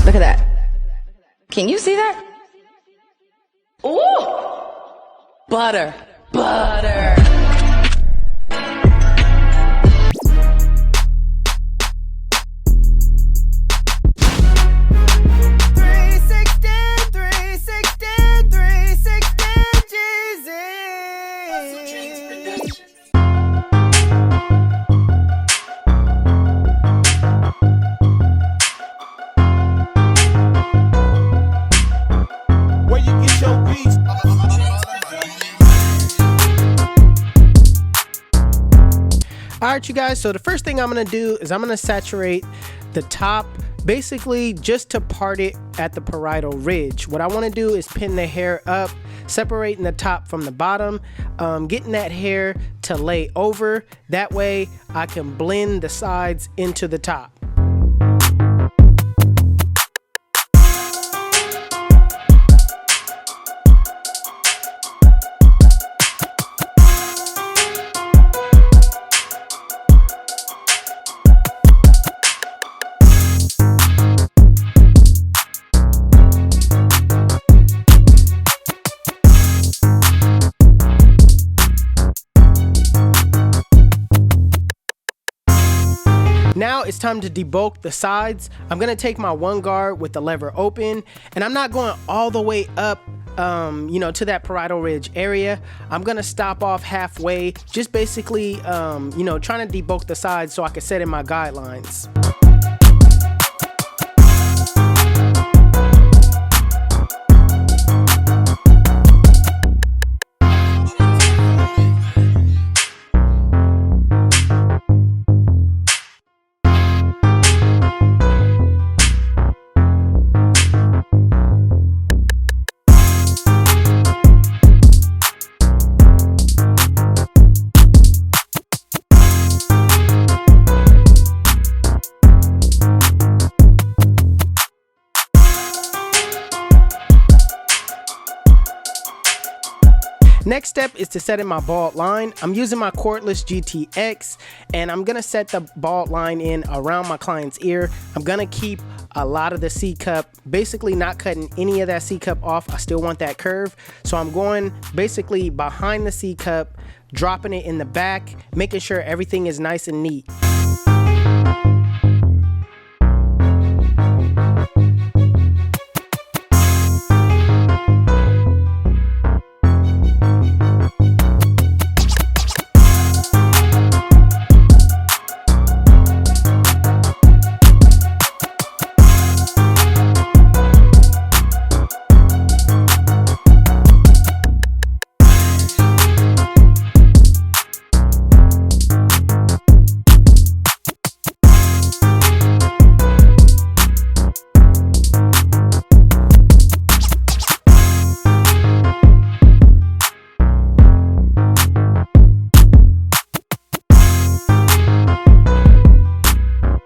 Look at that. Can you see that? Ooh! Butter. Butter. Alright you guys, so the first thing I'm going to do is I'm going to saturate the top, basically just to part it at the parietal ridge. What I want to do is pin the hair up, separating the top from the bottom, getting that hair to lay over. That way I can blend the sides into the top. Now it's time to debulk the sides. I'm gonna take my one guard with the lever open, and I'm not going all the way up to that parietal ridge area. I'm gonna stop off halfway, just basically trying to debulk the sides so I can set in my guidelines. Next step is to set in my bald line. I'm using my cordless GTX, and I'm gonna set the bald line in around my client's ear. I'm gonna keep a lot of the C cup, basically not cutting any of that C cup off. I still want that curve, so I'm going basically behind the C cup, dropping it in the back, making sure everything is nice and neat.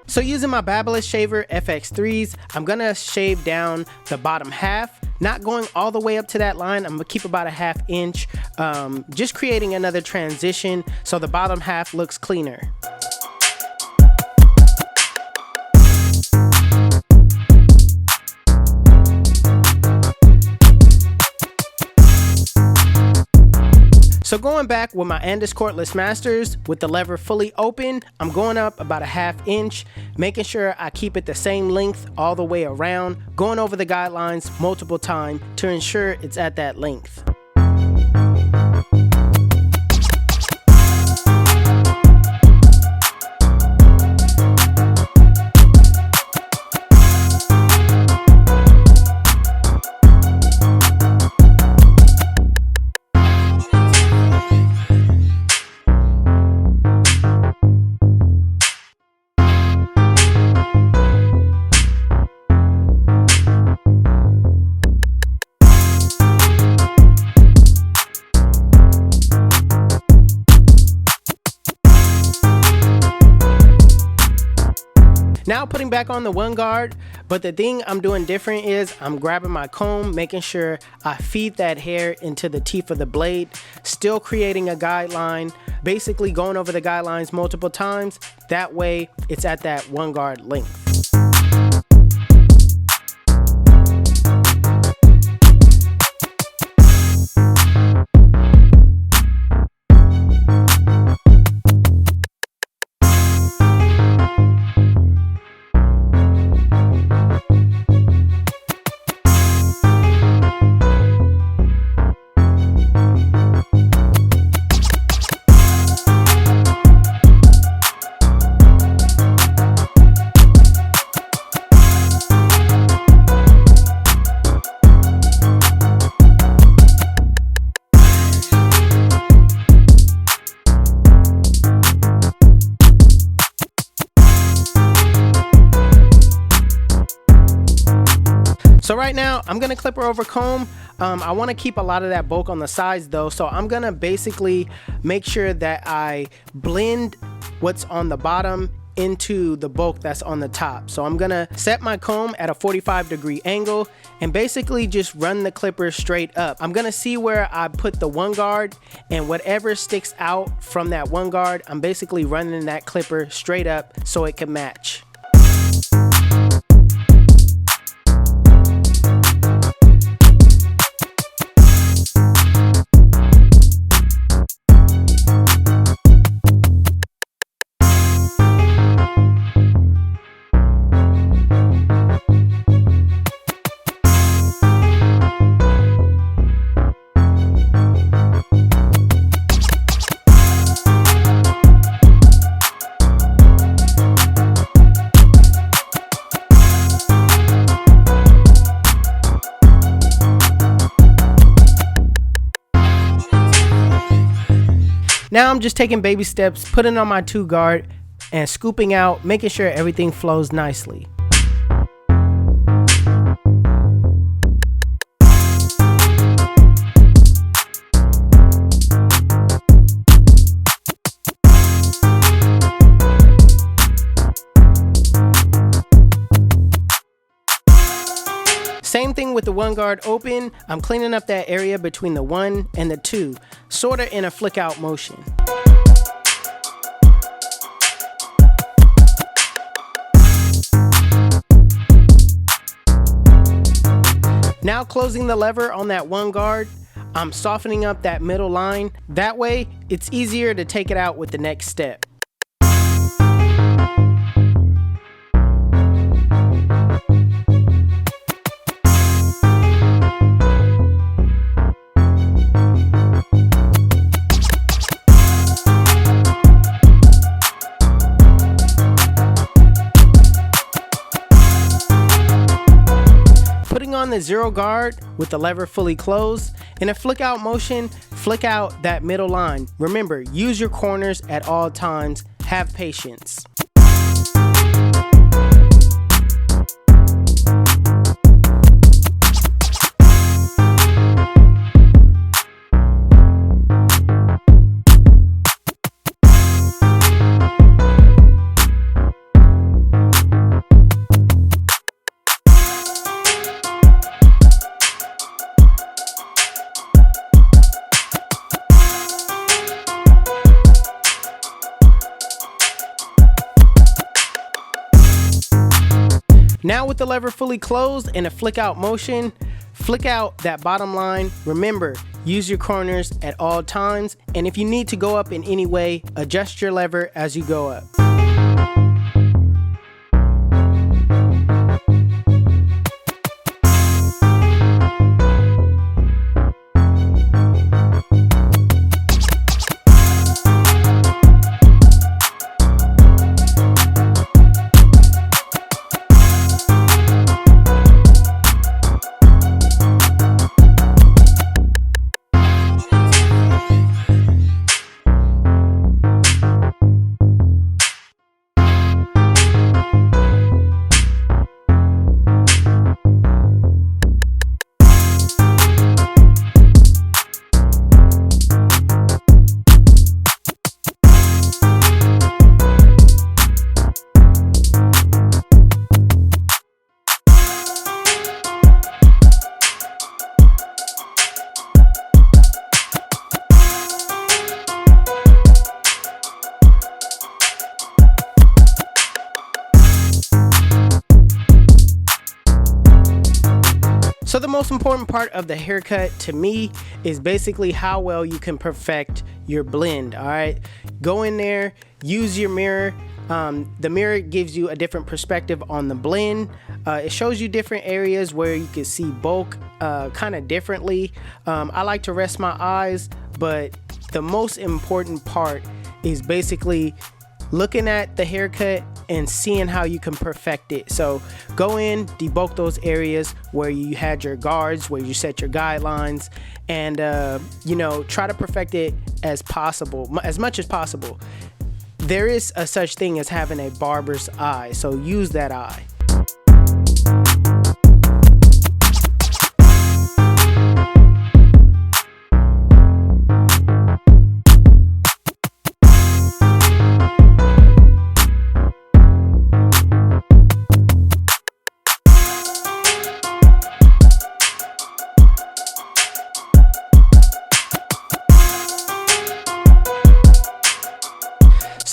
So using my Babyliss shaver FX3s, I'm gonna shave down the bottom half, not going all the way up to that line. I'm gonna keep about a ½ inch, just creating another transition so the bottom half looks cleaner. So going back with my Andis cordless masters with the lever fully open, I'm going up about a ½ inch, making sure I keep it the same length all the way around, going over the guidelines multiple times to ensure it's at that length. Now putting back on the one guard, but the thing I'm doing different is I'm grabbing my comb, making sure I feed that hair into the teeth of the blade, still creating a guideline, basically going over the guidelines multiple times. That way it's at that one guard length. So right now I'm gonna clipper over comb. I want to keep a lot of that bulk on the sides though, so I'm gonna basically make sure that I blend what's on the bottom into the bulk that's on the top. So I'm gonna set my comb at a 45-degree angle and basically just run the clipper straight up. I'm gonna see where I put the one guard, and whatever sticks out from that one guard, I'm basically running that clipper straight up so it can match. Now I'm just taking baby steps, putting on my 2 guard and scooping out, making sure everything flows nicely. Same thing with the one guard open. I'm cleaning up that area between the 1 and the 2, sorta in a flick out motion. Now closing the lever on that one guard, I'm softening up that middle line. That way, it's easier to take it out with the next step. On the 0 guard with the lever fully closed, in a flick out motion, flick out that middle line. Remember, use your corners at all times. Have patience. Now with the lever fully closed in a flick out motion, flick out that bottom line. Remember, use your corners at all times, and if you need to go up in any way, adjust your lever as you go up. So the most important part of the haircut to me is basically how well you can perfect your blend. All right, go in there, use your mirror. The mirror gives you a different perspective on the blend. It shows you different areas where you can see bulk kind of differently. I like to rest my eyes, but the most important part is basically looking at the haircut and seeing how you can perfect it. So go in, debulk those areas where you had your guards, where you set your guidelines, and you know, try to perfect it as possible, as much as possible. There is a such thing as having a barber's eye, so use that eye.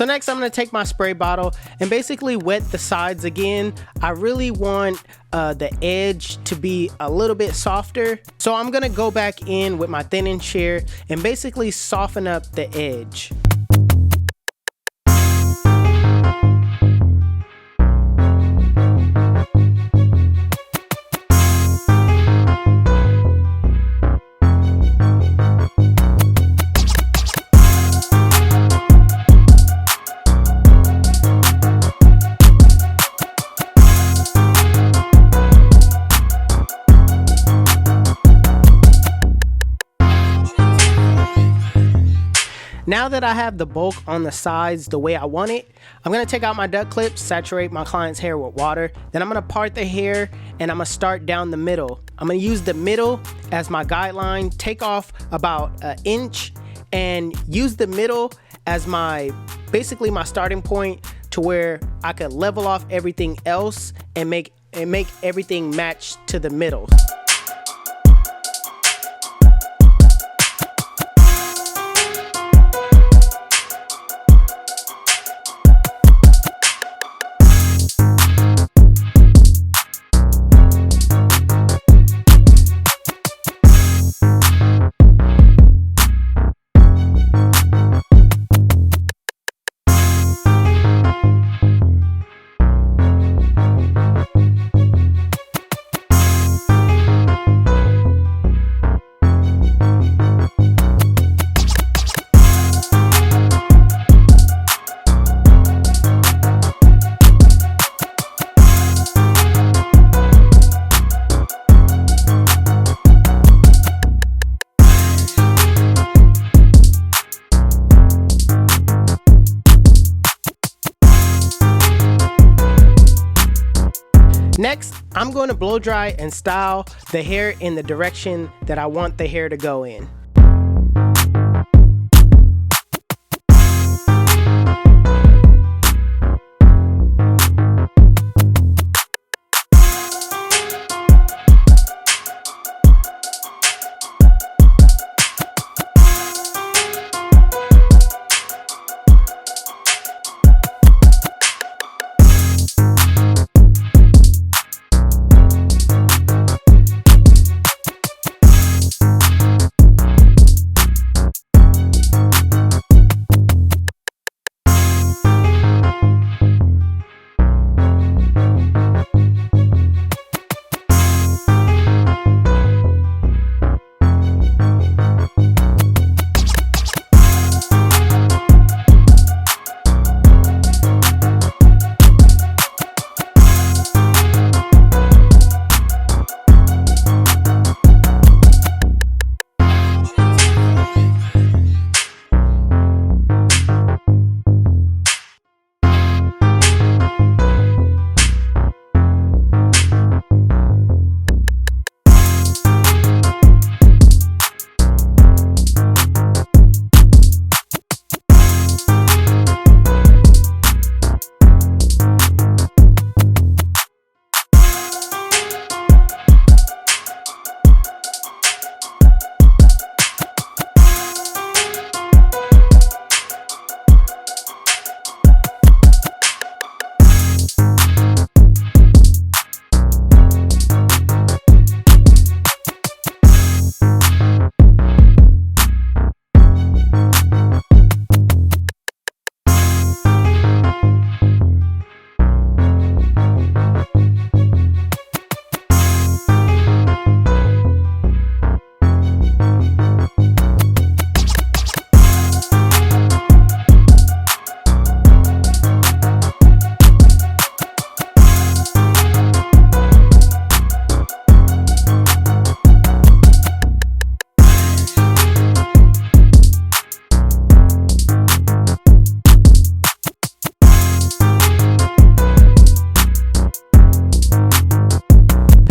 So next I'm gonna take my spray bottle and basically wet the sides again. I really want the edge to be a little bit softer. So I'm gonna go back in with my thinning shear and basically soften up the edge. Now that I have the bulk on the sides the way I want it, I'm gonna take out my duck clips, saturate my client's hair with water, then I'm gonna part the hair and I'm gonna start down the middle. I'm gonna use the middle as my guideline, take off about an inch and use the middle as basically my starting point to where I could level off everything else and make everything match to the middle. Next, I'm going to blow dry and style the hair in the direction that I want the hair to go in.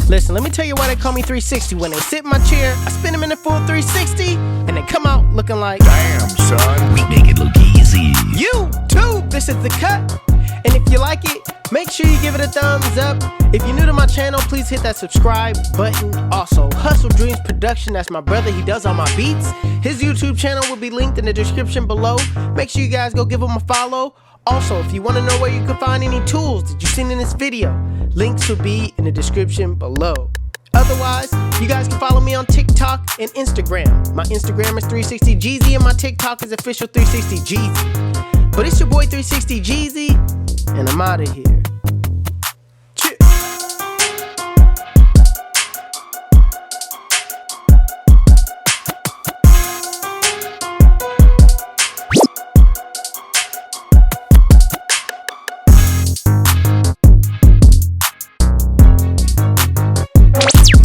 Listen, let me tell you why they call me 360. When they sit in my chair, I spin them in a full 360, and they come out looking like, damn, son, we make it look easy. YouTube, this is The Cut, And if you like it, make sure you give it a thumbs up. If you're new to my channel, please hit that subscribe button. Also, HustleDreamProduction, that's my brother, he does all my beats. His YouTube channel will be linked in the description below. Make sure you guys go give him a follow. Also, if you want to know where you can find any tools that you've seen in this video, links will be in the description below. Otherwise, you guys can follow me on TikTok and Instagram. My Instagram is 360Jeezy and my TikTok is official 360Jeezy. But it's your boy 360Jeezy, and I'm out of here.